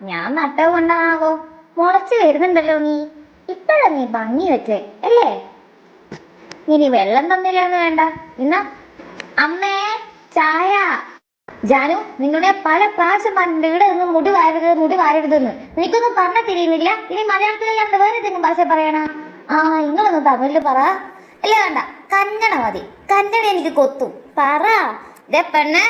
ഞാൻ നട്ടത് കൊണ്ടാണാവോ മുളച്ചു വരുന്നുണ്ടല്ലോ നീ. ഇപ്പഴാ നീ ഭംഗി വെച്ചേ അല്ലേ? ഇനി വെള്ളം തന്നില്ലാന്ന് വേണ്ട. എന്നാ അമ്മേ ചായ. ജാനു, നിങ്ങളുടെ പല പ്രാവശ്യം പറഞ്ഞിട്ട് ഇവിടെ നിന്ന് മുടി വാരരുതെന്ന്. എനിക്കൊന്നും പറഞ്ഞാൽ തിരിയുന്നില്ല. ഇനി മലയാളത്തിലല്ലാണ്ട് വേറെ ഏതെങ്കിലും ഭാഷ പറയണ? ആ, നിങ്ങളൊന്ന് തമിഴില് പറ. അല്ല വേണ്ട, കന്നഡ മതി. കന്നഡ എനിക്ക് കൊത്തും. പറ. ഇതേ പെണ്ണെ,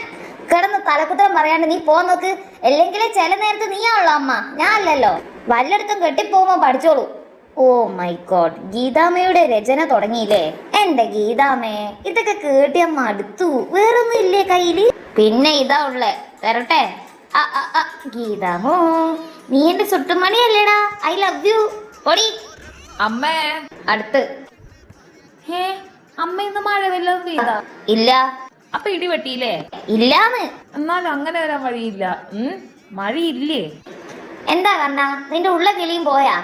കിടന്ന് തലക്കുത്തരം പറയാണ്ട് നീ പോ നോക്ക്. അല്ലെങ്കിൽ ചില നേരത്ത് നീയാണല്ലോ അമ്മ, ഞാൻ അല്ലല്ലോ. വല്ലയിടത്തും കെട്ടിപ്പോകുമ്പോ പഠിച്ചോളൂ. ഓ മൈ ഗോഡ്, ഗീതാമ്മയുടെ രചന തുടങ്ങിയില്ലേ? എന്റെ ഗീതാമ്മേ, ഇതൊക്കെ കേട്ടിയ മടുത്തു. വേറൊന്നും ഇല്ലേ കയ്യില്? പിന്നെ ഇതാ ഉള്ളേ, തരട്ടെ. ഗീതാമോ, നീ എന്റെ ചുട്ടുമണിയല്ലേടാ. I love you. പൊടി അമ്മേ. അടുത്ത്. ഹേ, അമ്മ ഇന്ന് മഴ വല്ലതും പെയ്താ? ഇല്ല. അപ്പൊ ഇടി വെട്ടിയില്ലേ? ഇല്ലാന്ന്. എന്നാലും അങ്ങനെ വരാൻ വഴിയില്ല. മഴയില്ലേ? എന്താ കണ്ണാ, നിന്റെ ഉള്ള കിളിയും പോയാ?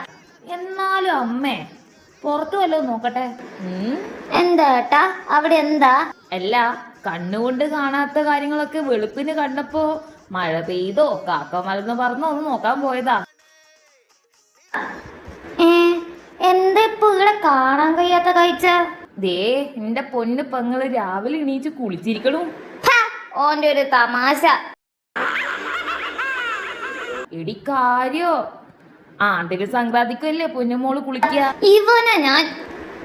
എന്നാലും അമ്മേ, പുറത്തു വല്ലതും നോക്കട്ടെ. എന്താ ഏട്ടാ അവിടെ എന്താ? അല്ല, കണ്ണുകൊണ്ട് കാണാത്ത കാര്യങ്ങളൊക്കെ വെളുപ്പിന് കണ്ടപ്പോ മഴ പെയ്തോ കാക്ക മലന്ന് പറഞ്ഞോ ഒന്ന് നോക്കാൻ പോയതാ. എന്താ ഇപ്പൊ ഇവിടെ കാണാൻ കഴിയാത്ത കാഴ്ച? ദേ, എന്റെ പൊന്ന് പെങ്ങള് രാവിലെ എണീച്ച് കുളിച്ചിരിക്കണു. ഓന്റെ ഒരു തമാശ. എടി കാര്യോ, ആണ്ടില് സംക്രാന്തിക്കല്ലേ പൊന്നുമോള് കുളിക്കുക. ഇവനാ ഞാൻ.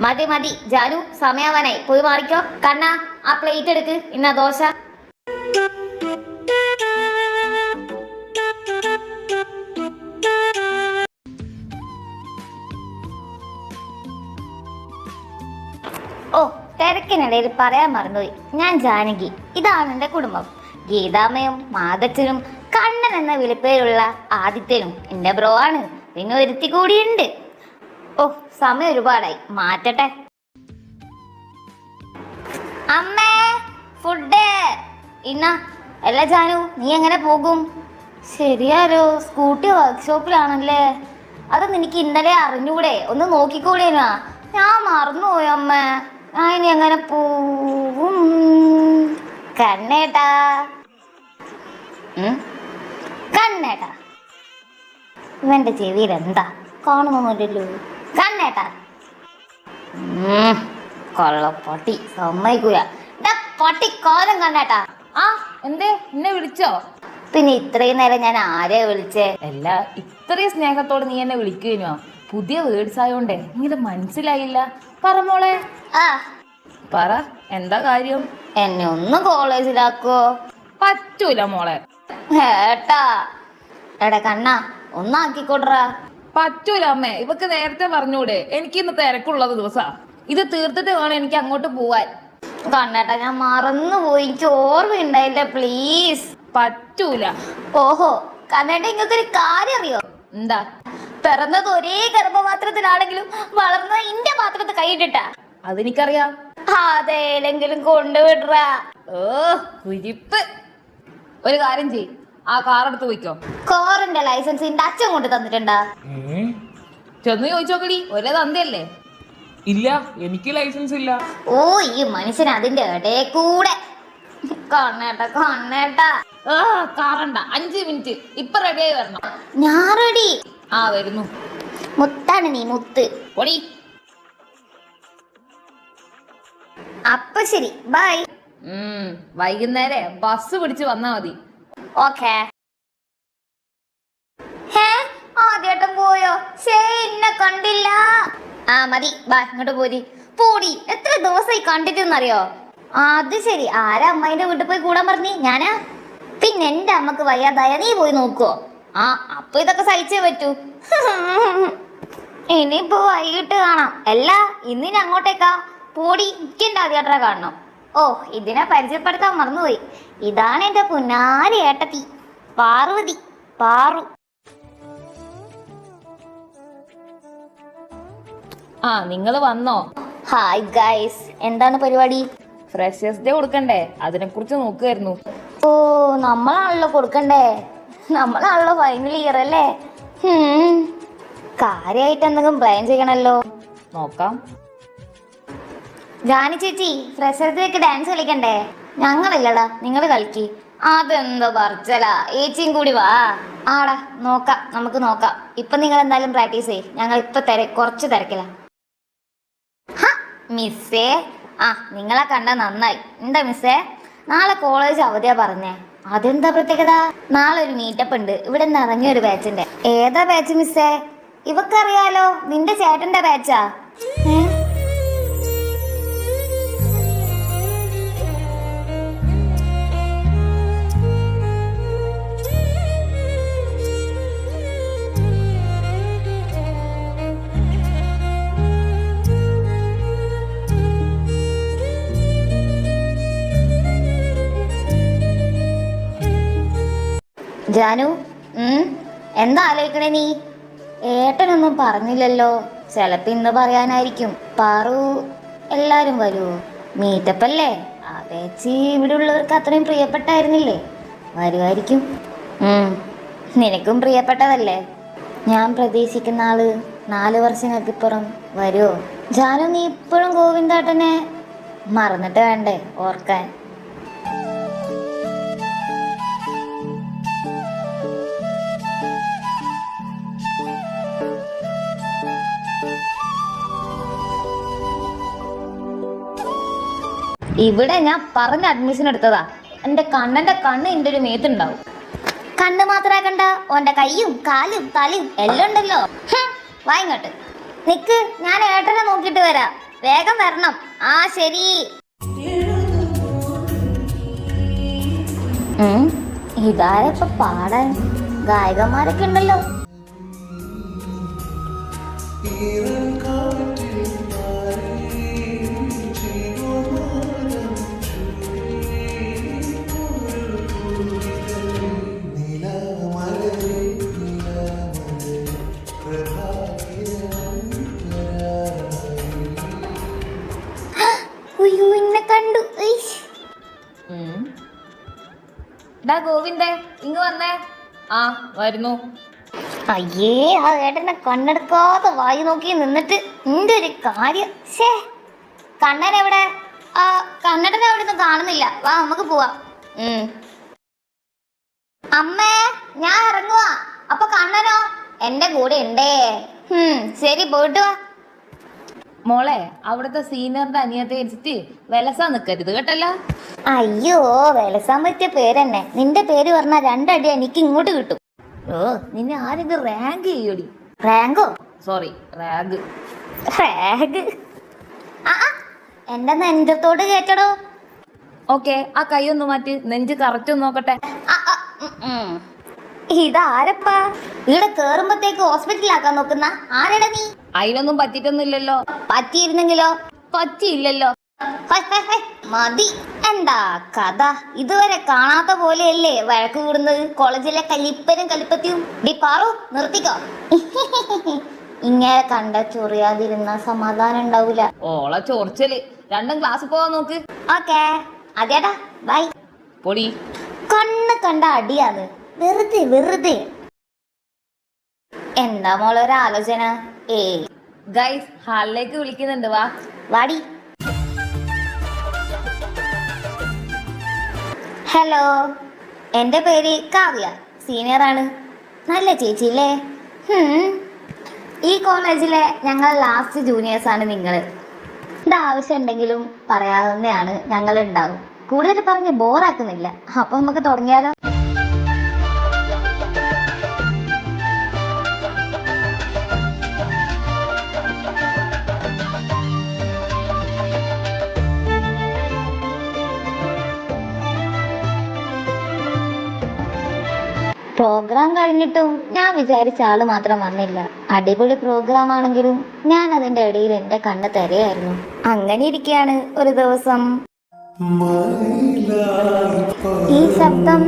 മതി മതി ജാനു, സമയാവാനായി. പോയി മാറിക്കോ. കണ്ണാ, ആ പ്ലേറ്റ് എടുക്ക്. ഇന്ന ദോശ. ഓ, തിരക്കിനിടയിൽ പറയാൻ മറന്നുപോയി. ഞാൻ ജാനകി. ഇതാണ് എന്റെ കുടുംബം. ഗീതാമ്മയും മാതച്ചനും കണ്ണൻ എന്ന വിളിപ്പേരുള്ള ആദിത്യനും എന്റെ ബ്രോ ആണ്. പിന്നെ ഒരുത്തി കൂടിയുണ്ട്. ഓ, സമയം ഒരുപാടായി, മാറ്റട്ടെ. അമ്മേ, ഫുഡ്. ഇന്ന അല്ല ജാനു, നീ എങ്ങനെ പോകും? ശരിയാലോ, സ്കൂട്ടി വർക്ക്ഷോപ്പിലാണല്ലേ. അത് നിനക്ക് ഇന്നലെ അറിഞ്ഞൂടെ? ഒന്ന് നോക്കിക്കൂടേനാ. ഞാൻ മറന്നുപോയി അമ്മ. ഞാൻ ഇനി എങ്ങനെ പോവും? കണ്ണേട്ടാ, കണ്ണേട്ടാ. ഇവന്റെ ചെവിയിൽ എന്താ കാണുന്നൊന്നുമില്ലല്ലോ. കണ്ണേട്ടാ. കൊള്ളപ്പൊട്ടി സമ്മതിക്കൂല. പൊട്ടി കോലം കണ്ണേട്ടാ. ആ, എന്തേ എന്നെ വിളിച്ചോ? പിന്നെ ഇത്രയും നേരം ഞാൻ ആരെയാ വിളിച്ചേ? അല്ല, ഇത്രയും സ്നേഹത്തോടെ നീ എന്നെ വിളിക്കുവാ. പുതിയ വേർഡ്സ് ആയോണ്ടേ ഇങ്ങനെ മനസ്സിലായില്ല. പറ മോളെ. ആ, പറ, എന്താ കാര്യം? എന്നെ ഒന്ന് കോളേജിലാക്കോ? പറ്റൂല മോളെ. ഏട്ടാ. എടാ കണ്ണാ, ഒന്നാക്കിക്കൊടുറാ. പറ്റൂല അമ്മേ, ഇവക്ക് നേരത്തെ പറഞ്ഞൂടെ എനിക്ക് ഇന്ന് തിരക്കുള്ളത് ദിവസാ. ഇത് തീർത്തിട്ട് വേണം എനിക്ക് അങ്ങോട്ട് പോവാൻ. കണ്ണേട്ടാ, ഞാൻ മറന്നുപോയി. എനിക്ക് ഓർമ്മയുണ്ടായില്ല. പ്ലീസ്. പറ്റൂല. ഓഹോ, കണ്ണേട്ട, ഇങ്ങക്കൊരു കാര്യം അറിയോ? എന്താ? പിറന്നത് ഒരേ ഗർഭപാത്രത്തിലാണെങ്കിലും വളർന്ന ഇന്റെ പാത്രത്തിൽ കൈയിട്ടാ. അതെനിക്കറിയാം. അതേലെങ്കിലും കൊണ്ടുവിടറാ. ഓ, കുരിപ്പ്. ഒരു കാര്യം ചെയ്, ആ കാർ എടുത്ത് പോയിക്കോ. കാറിന്റെ ലൈസൻസ് എന്റെ അച്ഛൻ കൊണ്ട് തന്നിട്ടുണ്ടാ? ചെന്ന് ചോദിച്ചോക്കടി, ഒരേ തന്തയല്ലേ. ഇല്ല, എനിക്ക് ലൈസൻസ് ഇല്ല. ഓ, ഈ മനുഷ്യൻ അതിന്റെ ഇടയിൽ കൂടെ. കണ്ണേട്ടാ, കണ്ണേട്ടാ. കാറണ്ട, 5 മിനിറ്റ്. ഇപ്പൊ റെഡിയായി വരണം. ഞാൻ റെഡി. ആ, വരുന്നു. മുത്താണ് നീ, മുത്ത്. പൊടി. അപ്പൊ ശരി, ബൈ. വൈകുന്നേരം ബസ് പിടിച്ച് വന്നാ മതി. ഓക്കേ. ആദ്യമായിട്ടും പോയോ? എന്നെ കണ്ടില്ല. ആ മതി, ബാ ഇങ്ങോട്ട് പോരി. പോടി. എത്ര ദിവസമായി കണ്ടിട്ടെന്നറിയോ? അത് ശരി, ആരാ അമ്മേന്റെ വീട്ടിൽ പോയി കൂടാൻ പറഞ്ഞി? ഞാനാ? പിന്നെ എന്റെ അമ്മക്ക് വയ്യാതായ നീ പോയി നോക്കുവോ? ആ, അപ്പൊ ഇതൊക്കെ സഹിച്ചേ പറ്റൂ. ഇനിയിപ്പോ വൈകിട്ട് കാണാം. അല്ല, ഇന്നിന് അങ്ങോട്ടേക്കാ? പോടി, എനിക്കെന്റെ ആദ്യമായിട്ടാ കാണണം. ഓ, ഇതിനെ പരിചയപ്പെടുത്താൻ മറന്നുപോയി. ഇതാണ് എന്റെ പുന്നാരി ഏട്ടത്തി, പാർവതി. പാറു. ആ, നിങ്ങൾ വന്നോ? ഹായ് ഗൈസ്, എന്താണ് പരിപാടി? ഫ്രഷേഴ്സ് ഡേ കൊടുക്കണ്ടേ, അതിനെ കുറിച്ച് നോക്കുമായിരുന്നു. ഓ, നമ്മളാണല്ലോ കൊടുക്കണ്ടേ. നമ്മളാണല്ലോ ഫൈനൽ ഇയർ അല്ലേ. കാര്യമായിട്ട് എന്തെങ്കിലും പ്ലാൻ ചെയ്യണല്ലോ. നോക്കാം. ജാനി ചേച്ചി, ഫ്രഷേഴ്സ് ഡേക്ക് ഡാൻസ് കളിക്കണ്ടേ? ഞങ്ങളില്ലടാ, നിങ്ങൾ കളിക്ക്. അതെന്താ പറച്ചലാ, ഏച്ചിയും കൂടി വാ. ആടാ നോക്കാം, നമുക്ക് നോക്കാം. ഇപ്പൊ നിങ്ങൾ എന്തായാലും പ്രാക്ടീസ് ചെയ്യ്, ഞങ്ങൾ ഇപ്പൊ കുറച്ച് തിരക്കില്ല. മിസ്സേ, ആ നിങ്ങളെ കണ്ട നന്നായി. എന്താ മിസ്സേ, നാളെ കോളേജ് അവധിയാ പറഞ്ഞേ? അതെന്താ പ്രത്യേകത? നാളെ ഒരു മീറ്റപ്പ് ഉണ്ട്, ഇവിടെ നിന്ന് ഇറങ്ങിയ ഒരു ബാച്ചിന്റെ. ഏതാ ബാച്ച് മിസ്സേ? ഇവക്കറിയാലോ, നിന്റെ ചേട്ടന്റെ ബാച്ചാ. ജാനു, എന്താ ആലോചിക്കണേ നീ? ഏട്ടനൊന്നും പറഞ്ഞില്ലല്ലോ. ചിലപ്പോ ഇന്ന് പറയാനായിരിക്കും. പാറു എല്ലാരും വരുമോ? മീറ്റപ്പല്ലേ, ആ ചേച്ചി ഇവിടെ ഉള്ളവർക്ക് അത്രയും പ്രിയപ്പെട്ടായിരുന്നില്ലേ? വരുമായിരിക്കും. നിനക്കും പ്രിയപ്പെട്ടതല്ലേ. ഞാൻ പ്രതീക്ഷിക്കുന്ന ആള് 4 വർഷങ്ങൾക്കിപ്പുറം വരുമോ? ജാനു, നീ ഇപ്പോഴും ഗോവിന്ദേട്ടനെ മറന്നിട്ട് വേണ്ടേ ഓർക്കാൻ? ഇവിടെ ഞാൻ പറഞ്ഞ അഡ്മിഷൻ എടുത്തതാ. എന്റെ കണ്ണന്റെ കണ്ണ് എന്റെ ഒരു മേത്തുണ്ടാവും. കണ്ണ് മാത്രാക്കണ്ട, ഓന്റെ കയ്യും കാലും തലയും എല്ലാം ഉണ്ടല്ലോ. വാ ഇങ്ങോട്ട് നിക്ക്, ഞാൻ ഏട്ടനെ നോക്കിട്ട് വരാം. വേഗം വരണം. ആ ശരി. ഇതാരപ്പ പാടാൻ? ഗായകന്മാരൊക്കെ ഉണ്ടല്ലോ. കണ്ടു. ഗോവിന്ദേ, ഇങ്ങ് വന്നേ. ആ വരുന്നു. അയ്യേ, ആ ഏട്ടനെ കണ്ണെടുക്കാതെ വായി നോക്കി നിന്നിട്ട് എന്റെ ഒരു കാര്യം. ശേ, കണ്ണൻ എവിടെ? ആ കണ്ണടനെ അവിടെ ഒന്നും കാണുന്നില്ല. വാ നമുക്ക് പോവാം. അമ്മേ, ഞാൻ ഇറങ്ങുവാ. അപ്പൊ കണ്ണനോ? എന്റെ കൂടെ ഉണ്ടേ. ശരി, പോയിട്ട് വാ. മോളെ, അവിടുത്തെ സീനിയറിന്റെ അനിയത്തെ വെച്ചിട്ട് വിലസാൻ നിക്കരുത് കേട്ടല്ലോ. അയ്യോ, വിലസാൻ പറ്റിയ പേരെന്നെ. നിന്റെ പേര് പറഞ്ഞാൽ 2 അടി എനിക്ക് ഇങ്ങോട്ട് കിട്ടും. ഓ, നിന്നെ ആരെങ്കിലും റാങ്ക് ചെയ്യോടി? റാങ്കോ? Sorry, rag. റാഗ്? എന്റെ നെഞ്ചത്തോട് കേട്ടടോ. ഓക്കെ, ആ കൈ ഒന്ന് മാറ്റി, നെഞ്ച് കറക്റ്റ് ഒന്ന് നോക്കട്ടെ. ഇതാരപ്പാ? ഇവിടെ കേറുമ്പത്തേക്ക് ഹോസ്പിറ്റലാക്കാൻ നോക്കുന്ന ആരടാ നീ? അതിനൊന്നും പറ്റിയിട്ടൊന്നുമില്ലല്ലോ. പറ്റിയിരുന്നെങ്കിലോ? പറ്റിയില്ലല്ലോ. മതി. എന്താ കഥ? ഇതുവരെ കാണാത്ത പോലെയല്ലേ വഴക്ക് കൂടുന്നത് കോളേജിലെ കലിപ്പനും കലിപ്പത്തിയും. ഡി പാറു, നിർത്തിക്കോ. ഇങ്ങനെ കണ്ട ചൊറിയാതിരുന്ന സമാധാനം ഉണ്ടാവൂല. ഓളെ ചോർച്ചല്. രണ്ടും ക്ലാസ് പോവാൻ നോക്ക്. ഓക്കേ, അതേടാ, ബൈ. പൊടി. കണ്ണ് കണ്ട അടിയാന്ന്. വെറുതെ. എന്താ മോളൊരാലോചന? ഗൈസ്, ഹാളിലേക്ക് വിളിക്കുന്നുണ്ട്, വാ. വാടി. ഹലോ, എൻ്റെ പേര് കാവ്യ, സീനിയറാണ്. നല്ല ചേച്ചിയില്ലേ? ഈ കോളേജിലെ ഞങ്ങൾ ലാസ്റ്റ് ജൂനിയേഴ്സാണ് നിങ്ങൾ. എന്താവശ്യം ഉണ്ടെങ്കിലും പറയാവുന്നതാണ്, ഞങ്ങൾ ഉണ്ടാവും. കൂടുതൽ പറഞ്ഞ് ബോറാക്കുന്നില്ല. അപ്പൊ നമുക്ക് തുടങ്ങിയാലോ? പ്രോഗ്രാം കഴിഞ്ഞിട്ടും ഞാൻ വിചാരിച്ച ആള് മാത്രം വന്നില്ല. അടിപൊളി പ്രോഗ്രാം ആണെങ്കിലും ഞാൻ അതിന്റെ ഇടയിൽ എന്റെ കണ്ണ് തെരയായിരുന്നു. അങ്ങനെ ഇരിക്കുകയാണ് ഒരു ദിവസം ഈ ശബ്ദം.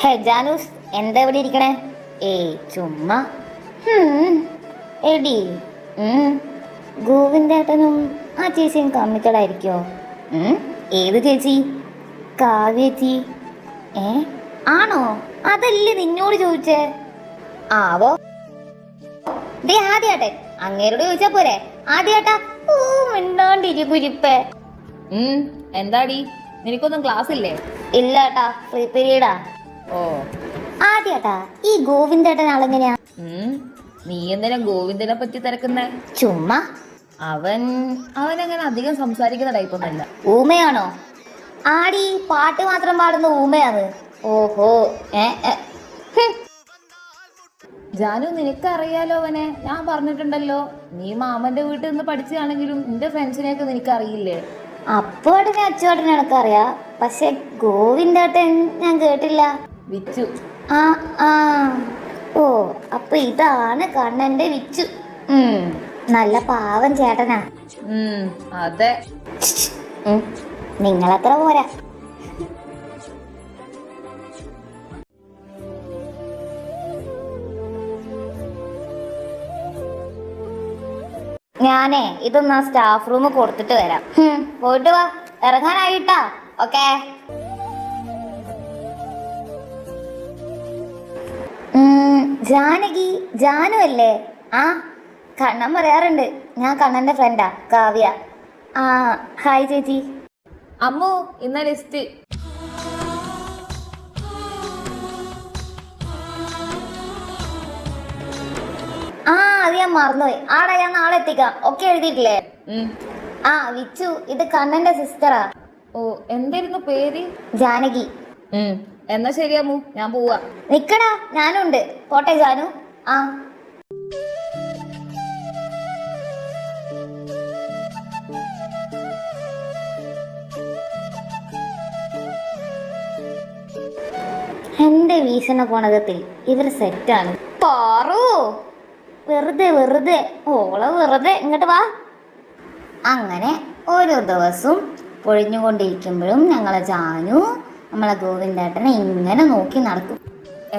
ഹേ ജാനൂസ്, എന്താ ഇവിടെ ഇരിക്കണേ? ഏയ് ചുമ്മാ. എടി ഗോവിന്ദേട്ടനും ആ ചേച്ചിയും കമ്മിറ്റഡായിരിക്കോ? ഏത് ചേച്ചി? കാവ്യേച്ചി. ആണോ? അതല്ലേ നിന്നോട് ചോദിച്ചേ. ആവോ. ദേ ആദ്യാട്ടെ അങ്ങേരോട് ചോദിച്ചാ പോരെ. ആദ്യാട്ടാ ഓ മിണ്ടാണ്ടിരിക്കുരിപ്പേ. എന്താടി, നിനക്കൊന്നും ക്ലാസ് ഇല്ലേ? ഇല്ലാട്ടാ, ഫ്രീ പീരീഡാ. ഓ ആദ്യാട്ടാ ഈ ഗോവിന്ദേട്ടൻ ആളെങ്ങനെയാ? നീ എന്തിനാ ഗോവിന്ദനെ പറ്റി തിരക്കുന്നേ? ചുമ്മാ. അവനങ്ങനെ അധികം സംസാരിക്കുന്ന ടൈപ്പൊന്നല്ല. ഊമയാണോ? ആടി പാട്ട് മാത്രം പാടുന്ന ഊമയാണ്. ഓഹോ. ജാനു, നിനക്കറിയാലോ അവനെ, ഞാൻ പറഞ്ഞിട്ടുണ്ടല്ലോ. നീ മാമന്റെ വീട്ടിൽ നിന്ന് പഠിച്ചാണെങ്കിലും നിന്റെ ഫ്രണ്ട്സിനെയൊക്കെ നിനക്കറിയില്ലേ? അപ്പോടനെ അച്ചുവേട്ടനെ എനിക്കറിയാം, പക്ഷെ ഗോവിന്ദേട്ടൻ ഞാൻ കേട്ടില്ല. വിച്ചു. ആ ആ ഓ, അപ്പൊ ഇതാണ് കണ്ണന്റെ വിച്ചു. നല്ല പാവം ചേട്ടനാ. അതെ. നിങ്ങളത്ര പോരാ. ഞാനേ ഇതൊന്ന് സ്റ്റാഫ് റൂം കൊടുത്തിട്ട് വരാം. പോയിട്ട് വാ, ഇറങ്ങാനായിട്ടാ. ഓക്കെ. ജാനകി, ജാനു അല്ലേ? ആ, കണ്ണൻ പറയാറുണ്ട്. ഞാൻ കണ്ണന്റെ ഫ്രണ്ടാ, കാവ്യ. ആ ഹായ് ചേച്ചി. അമ്മു, ഇന്ന ലിസ്റ്റ്. ആ അത് ഞാൻ മറന്നുപോയി. ആടാ, ഞാൻ നാളെ എത്തിക്കാം. ഒക്കെ എഴുതിയിട്ടില്ലേ? ആ വിച്ചു, ഇത് കണ്ണന്റെ സിസ്റ്ററാ. ഓ, എന്തായിരുന്നു പേര്? ജാനകി. എന്നാ ശരി അമ്മു, ഞാൻ പോവാ. നിക്കടാ, ഞാനുണ്ട്. പോട്ടെ ജാനു. ആ എന്റെ വീശണ പോണകത്തിൽ ഇവർ സെറ്റാണ്. പാറു, വെറുതെ വെറുതെ ഓളെ വെറുതെ ഇങ്ങോട്ട് വാ. അങ്ങനെ ഓരോ ദിവസവും പൊഴിഞ്ഞുകൊണ്ടിരിക്കുമ്പോഴും ഞങ്ങളെ ജാനു നമ്മളെ ഗോവിന്ദേട്ടനെ ഇങ്ങനെ നോക്കി നടക്കും.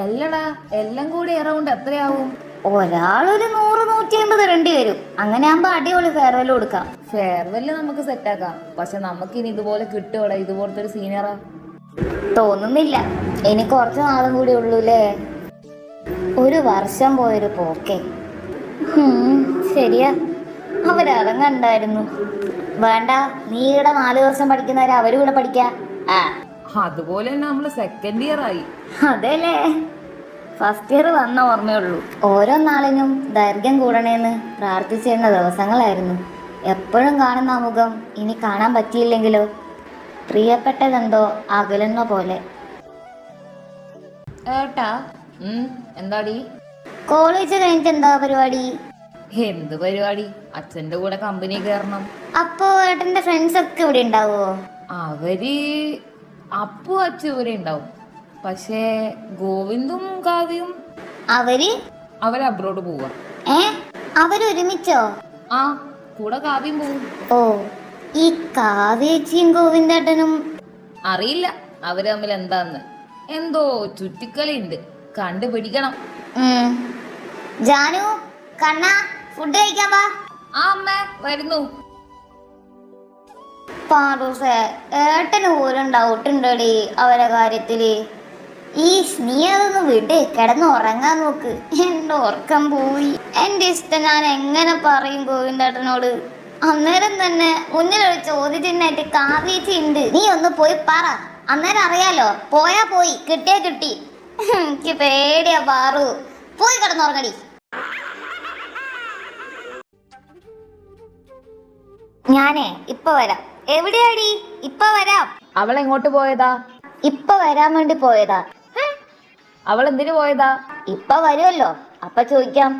എല്ലടാ, എല്ലാം കൂടി അറൗണ്ട് എത്രയാവും? ഒരാളൊരു 100-150 തരേണ്ടി വരും. അങ്ങനെ ആകുമ്പോ അടിപൊളി ഫെയർവെൽ കൊടുക്കാം. ഫെയർവെല് നമുക്ക് സെറ്റാക്കാം. പക്ഷെ നമുക്കിനി ഇതുപോലെ കിട്ടുവോടാ, ഇതുപോലത്തെ ഒരു സീനിയറാ? തോന്നുന്നില്ല. ഇനി കുറച്ച് നാളും കൂടി ഉള്ളൂല്ലേ. ഒരു വർഷം പോയൊരു പോക്കേ. ശരിയാ, അവരറങ്ങണ്ടായിരുന്നു. വേണ്ട, നീ ഇവിടെ 4 വർഷം പഠിക്കുന്നവരെ അവരും കൂടെ പഠിക്കാ. അതുപോലെ തന്നെ നമ്മള് സെക്കൻഡ് ഇയർ ആയി. അതെല്ലേ, ഫസ്റ്റ് ഇയർ വന്ന ഓർമ്മയുള്ളൂ. ഓരോ നാളിനും ദൈർഘ്യം കൂടണേന്ന് പ്രാർത്ഥിച്ചിരുന്ന ദിവസങ്ങളായിരുന്നു. എപ്പോഴും കാണുന്ന മുഖം ഇനി കാണാൻ പറ്റിയില്ലെങ്കിലോ, പ്രിയപ്പെട്ടതെന്തോ അകലുന്ന പോലെ. ഏട്ടാ. എന്താടി? കോളേജ് കഴിഞ്ഞിട്ട് എന്താ പരിപാടി? എന്ത് പരിപാടി? അച്ഛന്റെ കൂടെ കമ്പനി കയറണം. അപ്പോ ഏട്ടന്റെ ഫ്രണ്ട്സ് ഒക്കെ ഇവിടെ ഉണ്ടാവോ? അവര് അപ്പു അച്ഛൻ ഇവിടെ ഉണ്ടാവും. പക്ഷേ ഗോവിന്ദും കാവ്യയും അവര് അബ്രോഡ് പോവാ. അവരൊരുമിച്ചോ? ആ, കൂടെ കാവ്യം പോവും. ഓ, ഈ കാവ്യേച്ചിയും ഗോവിന്ദേട്ടനും? അറിയില്ല അവര് തമ്മിൽ എന്താന്ന്. എന്തോ ചുറ്റിക്കളി ഉണ്ട്, കണ്ടുപിടിക്കണം. ജാനു, കണ്ണ, ഫുഡ് കഴിക്കാൻ വാ. ആ അമ്മ വരുന്നു. പാറൂസേ, ഏട്ടന് പോലും ഡൗട്ട് ഉണ്ടടി അവരെ കാര്യത്തില്. നീ അതൊന്ന് വിട്, കിടന്ന് ഉറങ്ങാൻ നോക്ക്. എന്റെ ഉറക്കം പോയി. എന്റെ ഇഷ്ടം ഞാൻ എങ്ങനെ പറയും ഗോവിന്ദേട്ടനോട്? അന്നേരം തന്നെ മുന്നിലൊരു ചോദ്യചിഹ്നായിട്ട് കാവ്യേച്ചി ഉണ്ട്. നീ ഒന്ന് പോയി പറ, അന്നേരം അറിയാലോ. പോയാ പോയി, കിട്ടിയാ കിട്ടി. എനിക്ക് പേടിയാ പാറു. പോയി കിടന്നുറങ്ങടി. ഞാനേ ഇപ്പൊ വരാം. എവിടെയാടി? ഇപ്പൊ വരാം. അവൾ എങ്ങോട്ട് പോയതാ? ഇപ്പൊ വരാൻ വേണ്ടി പോയതാ. അവൾ എന്തിനു പോയതാ? ഇപ്പൊ വരുമല്ലോ, അപ്പൊ ചോദിക്കാം.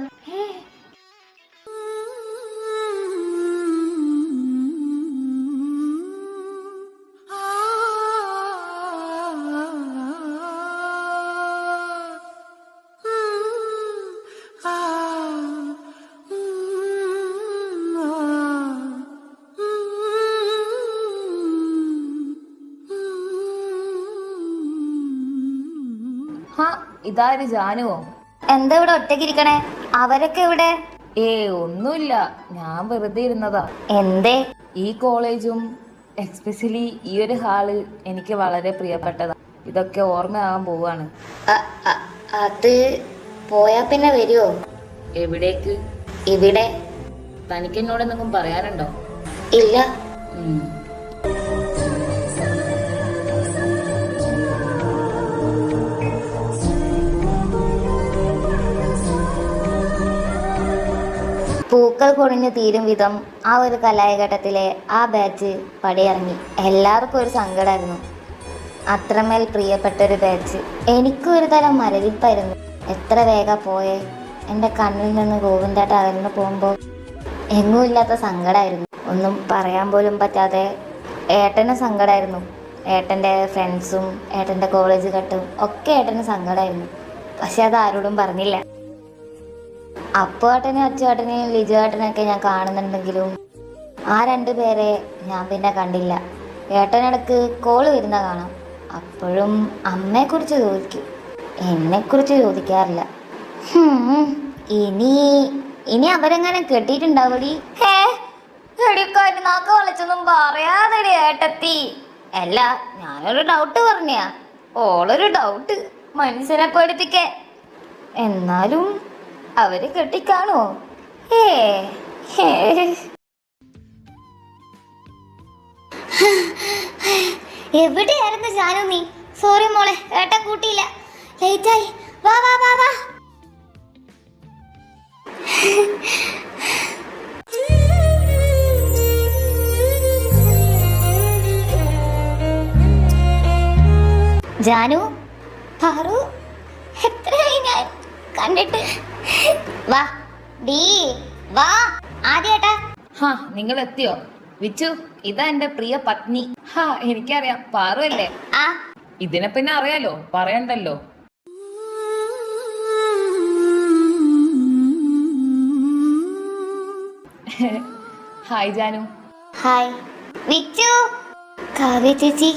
ഇതാര്, ജാനുവോ? എന്താ ഇവിടെ ഒറ്റയ്ക്കിരിക്കണേ? അവരൊക്കെ ഇവിടെ? ഒന്നുമില്ല, ഞാൻ വെറുതെ ഇരുന്നതാ. എന്തേ? ഈ കോളേജും എക്സ്പെഷ്യലി ഈ ഒരു ഹാള് എനിക്ക് വളരെ പ്രിയപ്പെട്ടതാ. ഇതൊക്കെ ഓർമ്മയാകാൻ പോവാണ്. അത് പോയാ പിന്നെ വരുമോ? എവിടേക്ക്? ഇവിടെ. തനിക്ക് എന്നോട് എന്തെങ്കിലും പറയാനുണ്ടോ? ഇല്ല. പൂക്കൾ പൊടിഞ്ഞു തീരും വിധം ആ ഒരു കലാഘട്ടത്തിലെ ആ ബാച്ച് പടിയിറങ്ങി. എല്ലാവർക്കും ഒരു സങ്കടമായിരുന്നു. അത്രമേൽ പ്രിയപ്പെട്ടൊരു ബാച്ച്. എനിക്കും ഒരു തരം മരവിപ്പായിരുന്നു. എത്ര വേഗം പോയേ. എൻ്റെ കണ്ണിൽ നിന്ന് ഗോവിന്ദേട്ട അകന്നു പോകുമ്പോൾ എങ്ങുമില്ലാത്ത സങ്കടമായിരുന്നു. ഒന്നും പറയാൻ പോലും പറ്റാതെ. ഏട്ടന് സങ്കടമായിരുന്നു. ഏട്ടൻ്റെ ഫ്രണ്ട്സും ഏട്ടൻ്റെ കോളേജ് കട്ടും ഒക്കെ ഏട്ടന് സങ്കടമായിരുന്നു. പക്ഷെ അത് ആരോടും പറഞ്ഞില്ല. അപ്പുവേട്ടനെയും അച്ചുവേട്ടനെയും ലിജുവേട്ടനെയൊക്കെ ഞാൻ കാണുന്നുണ്ടെങ്കിലും ആ 2 പേരെ ഞാൻ പിന്നെ കണ്ടില്ല. ഏട്ടനിടക്ക് കോള് വരുന്ന കാണാം. അപ്പോഴും അമ്മയെക്കുറിച്ച് ചോദിക്കും, എന്നെക്കുറിച്ച് ചോദിക്കാറില്ല. ഇനി അവരെങ്ങനെ കെട്ടിയിട്ടുണ്ടാവടി? നാക്ക് വളച്ചൊന്നും പറയാതെടി ഏട്ടത്തി. അല്ല, ഞാനൊരു ഡൗട്ട് പറഞ്ഞാ. ഓളൊരു ഡൗട്ട് മനുഷ്യനെ പഠിപ്പിക്കേ. എന്നാലും അവര് കെട്ടിക്കാണോ? എവിടെയായിരുന്നു ജാനു നീ? സോറി മോളെ, ഏട്ടൻ കൂട്ടിയില്ല, ലേറ്റായി. വാ വാ വാ വാ. ജാനു, പാറു, എത്രയായി ഞാൻ കണ്ടിട്ട്? വാ ഡീ വാ. ആദ്യേട്ടാ. നിങ്ങൾ എത്തിയോ? വിച്ചു, ഇതാ എന്റെ പ്രിയ പത്നി. എനിക്കറിയാം, പാറു അല്ലേ? ഇതിനെ പിന്നെ അറിയാലോ, പറയണ്ടല്ലോ. ഹായ് ജാനു. ഹായ് വിച്ചു. കാവ്യ ചേച്ചി.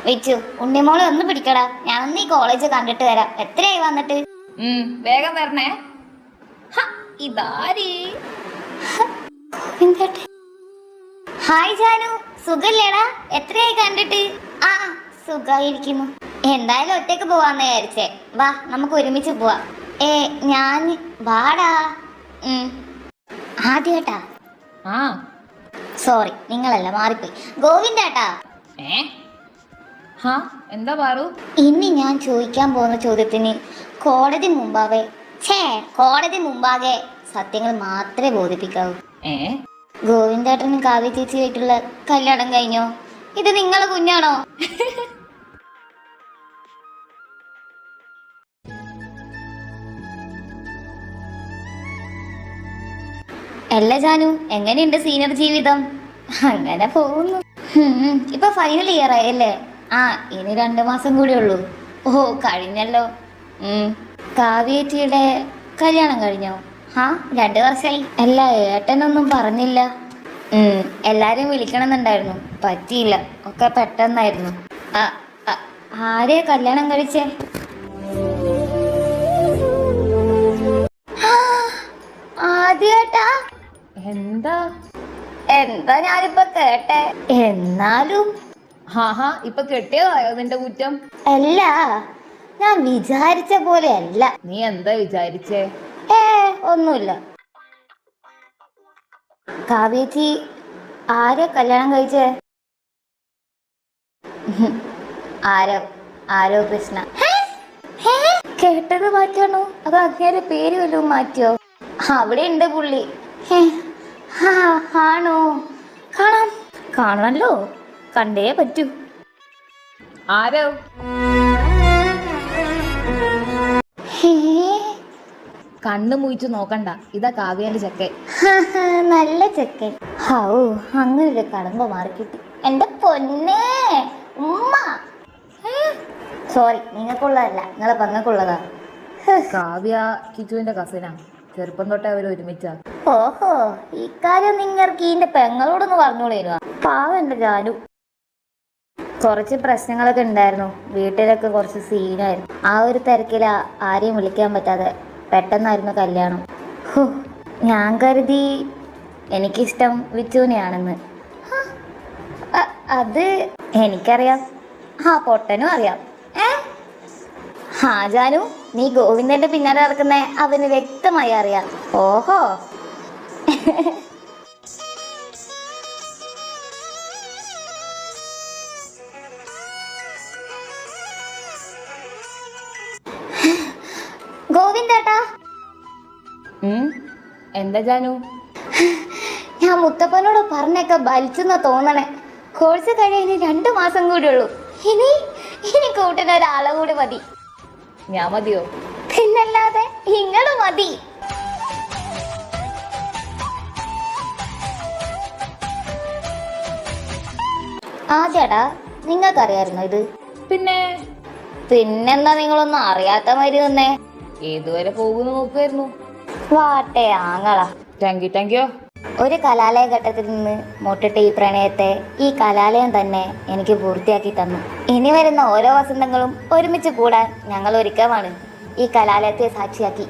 വിച്ചു, ഉണ്ണിമോളെ ഒന്ന് പിടിക്കടാ. ഞാനൊന്ന് ഈ കോളേജ് കണ്ടിട്ട് വരാം. എത്രയായി വന്നിട്ട്? വേഗം വരണേ. ഇതാരി. ഹായ് ജാനു, സുഖല്ലേടാ? എത്രയായി കണ്ടിട്ട്? സുഖായിരിക്കുന്നു. എന്തായാലും ഒറ്റയ്ക്ക് പോവാന്ന് വിചാരിച്ചേ. വാ, നമുക്ക് ഒരുമിച്ച് പോവാ. ഞാൻ വാടാ. ആദ്യേട്ടാ. സോറി, നിങ്ങളല്ല, മാറിപ്പോയി. ഗോവിന്ദേട്ടാ. എന്താ പാറു? ഇനി ഞാൻ ചോദിക്കാൻ പോകുന്ന ചോദ്യത്തിന് കോടതി മുമ്പാകെ സത്യങ്ങൾ മാത്രമേ ബോധിപ്പിക്കാവൂ. ഗോവിന്ദേട്ടനും കാവ്യ ചേച്ചിയായിട്ടുള്ള കല്യാണം കഴിഞ്ഞോ? ഇത് നിങ്ങളെ കുഞ്ഞാണോ? അല്ല ജാനു, എങ്ങനെയുണ്ട് സീനിയർ ജീവിതം? അങ്ങനെ പോകുന്നു. ഇപ്പൊ ഫൈനൽ ഇയർ ആയല്ലേ? ഇനി 2 മാസം കൂടി ഉള്ളൂ. കഴിഞ്ഞല്ലോ. കാവ്യേച്ചിയുടെ കല്യാണം കഴിഞ്ഞോ? 2 വർഷമായി. അല്ല, ഏട്ടനൊന്നും പറഞ്ഞില്ല. എല്ലാരും വിളിക്കണമെന്നുണ്ടായിരുന്നു, പറ്റിയില്ല. ഒക്കെ പെട്ടെന്നായിരുന്നു. ആരെയാ കല്യാണം കഴിച്ചേ? ആദ്യേട്ടാ. എന്താ ഞാനിപ്പോ കേട്ടെ? എന്നാലും ഇപ്പൊ കെട്ടിയതായോ നിന്റെ കുറ്റം? അല്ല, ഞാൻ വിചാരിച്ച പോലെ അല്ല. നീ എന്താ വിചാരിച്ചേ? ഒന്നുമില്ല. കാവ്യേച്ചി ആരെ കല്യാണം കഴിച്ചേ? ആരോ കൃഷ്ണ. കേട്ടത് മാറ്റാണോ അതോ അങ്ങേരെ പേര് വല്ലതും മാറ്റിയോ? അവിടെ ഉണ്ട് പുള്ളി. ആണോ? കാണണല്ലോ, കണ്ടേ പറ്റൂ. ആരോ? കണ്ണു മുയിച്ചു നോക്കണ്ട, ഇതാ കാവ്യാന്റെ ചെക്കൻ. നല്ല ചെക്കൻ. അങ്ങനൊരു കടമ്പ മാറിക്കിട്ടി. എന്റെ പൊന്നേ ഉമ്മ. സോറി, നിങ്ങൾക്കുള്ളതല്ല, നിങ്ങളെ പെങ്ങൾക്കുള്ളതാ. കാവ്യ കിച്ചുവിന്റെ കസിനാ. ചെറുപ്പം തൊട്ടേ അവർ ഒരുമിച്ചാ. ഓഹോ, ഇക്കാര്യം നിങ്ങൾക്ക് ഈന്റെ പെങ്ങളോടൊന്ന് പറഞ്ഞോളേനു. പാവം എന്റെ ജാനു. കുറച്ച് പ്രശ്നങ്ങളൊക്കെ ഉണ്ടായിരുന്നു വീട്ടിലൊക്കെ, കുറച്ച് സീനായിരുന്നു. ആ ഒരു തിരക്കിലാ ആരെയും വിളിക്കാൻ പറ്റാതെ പെട്ടെന്നായിരുന്നു കല്യാണം. ഹോ, ഞാൻ കരുതി എനിക്കിഷ്ടം വിച്ചുവിനെയാണെന്ന്. അത് എനിക്കറിയാം, ആ പൊട്ടനും അറിയാം. ജാനു, നീ ഗോവിന്ദന്റെ പിന്നാലെ നടക്കുന്ന അവന് വ്യക്തമായി അറിയാം. ഓഹോ. ഗോവിന്ദേട്ടാ, എന്താ ജാനു? ഞാൻ മുത്തപ്പനോട് പറഞ്ഞൊക്കെ വലിച്ചെന്നാ തോന്നണേ. കോഴ്സ് കഴിയാൻ 2 മാസം കൂടി ഉള്ളൂ. ഇനി കൂട്ടിന് ഒരാളെ കൂടി മതി. ഞാൻ മതിയോ? പിന്നല്ലാതെ ഇങ്ങള് മതി. ചേട്ടാ, നിങ്ങൾക്കറിയായിരുന്നോ ഇത്? പിന്നെന്താ നിങ്ങളൊന്നും അറിയാത്ത മാതിരി വന്നേ? ഏതുവരെ പോകുന്നു നോക്കുമായിരുന്നു. വാട്ടെ ആങ്ങളാ. Thank you. ഒരു കലാലയ ഘട്ടത്തിൽ നിന്ന് മുട്ടിട്ട ഈ പ്രണയത്തെ ഈ കലാലയം തന്നെ എനിക്ക് പൂർത്തിയാക്കി തന്നു. ഇനി വരുന്ന ഓരോ വസന്തങ്ങളും ഒരുമിച്ച് കൂടാൻ ഞങ്ങൾ ഒരുക്കമാണ്. ഈ കലാലയത്തെ സാക്ഷിയാക്കി